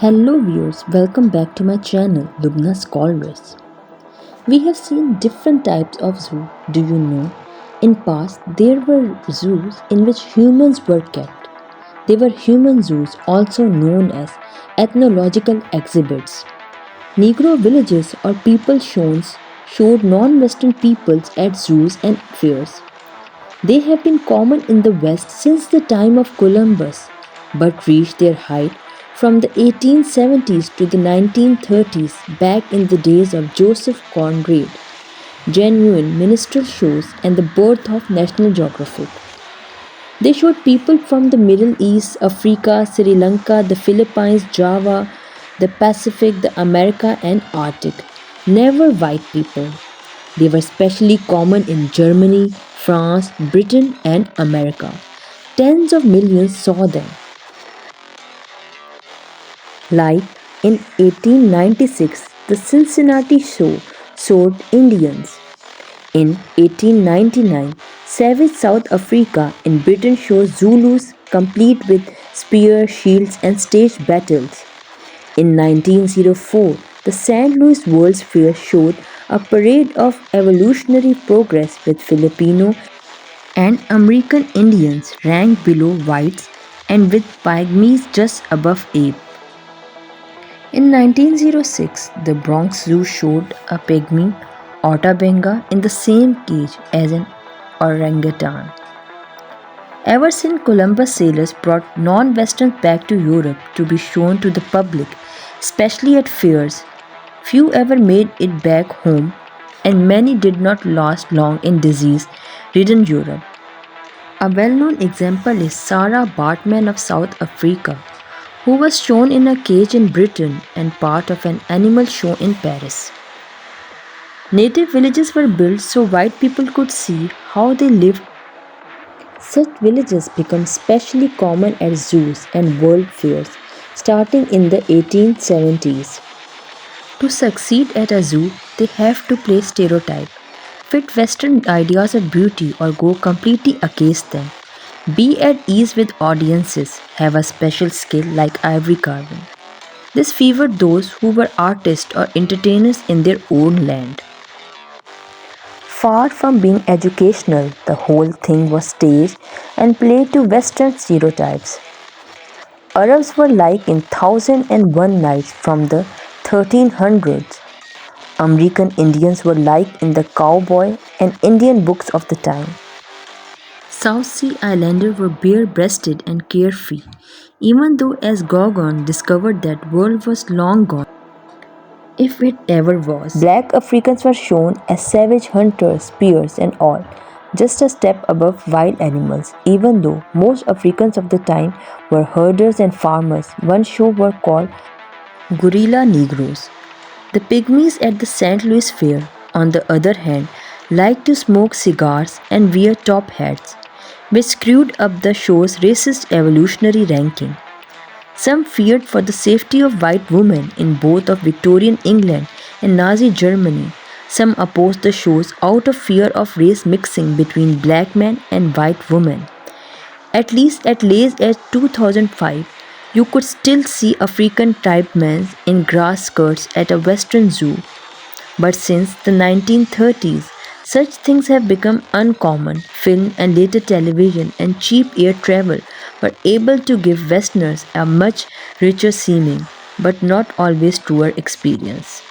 Hello viewers, welcome back to my channel Lubna Scholars. We have seen different types of zoo. Do you know? In past there were zoos in which humans were kept. They were human zoos, also known as ethnological exhibits. Negro villages or people shows showed non-Western peoples at zoos and fairs. They have been common in the West since the time of Columbus, but reached their height from the 1870s to the 1930s, back in the days of Joseph Conrad, genuine minstrel shows, and the birth of National Geographic. They showed people from the Middle East, Africa, Sri Lanka, the Philippines, Java, the Pacific, the America, and Arctic. Never white people. They were especially common in Germany, France, Britain, and America. Tens of millions saw them. Like in 1896, the Cincinnati Show showed Indians. In 1899, savage South Africa in Britain shows Zulus complete with spears, shields, and staged battles. In 1904, the St. Louis World's Fair showed a parade of evolutionary progress with Filipino and American Indians ranked below whites and with pygmies just above ape. In 1906, the Bronx Zoo showed a pygmy Ota Benga in the same cage as an orangutan. Ever since Columbus sailors brought non-Westerns back to Europe to be shown to the public, especially at fairs, few ever made it back home, and many did not last long in disease-ridden Europe. A well-known example is Sarah Bartman of South Africa, who was shown in a cage in Britain and part of an animal show in Paris. Native villages were built so white people could see how they lived. Such villages became especially common at zoos and world fairs starting in the 1870s. To succeed at a zoo, they have to play stereotype, fit Western ideas of beauty, or go completely against them. Be at ease with audiences, have a special skill like ivory carving. This favored those who were artists or entertainers in their own land. Far from being educational, the whole thing was staged and played to Western stereotypes. Arabs were like in Thousand and One Nights from the 1300s. American Indians were like in the cowboy and Indian books of the time. South Sea Islanders were bare-breasted and carefree, even though as Gorgon discovered that world was long gone, if it ever was. Black Africans were shown as savage hunters, spears and all, just a step above wild animals, even though most Africans of the time were herders and farmers. One show were called Gorilla Negroes. The pygmies at the St. Louis Fair, on the other hand, liked to smoke cigars and wear top hats, which screwed up the show's racist evolutionary ranking. Some feared for the safety of white women in both of Victorian England and Nazi Germany. Some opposed the shows out of fear of race mixing between black men and white women. At least at late as 2005, you could still see African type men in grass skirts at a Western zoo. But since the 1930s, such things have become uncommon. Film and later television and cheap air travel were able to give Westerners a much richer seeming, but not always truer experience.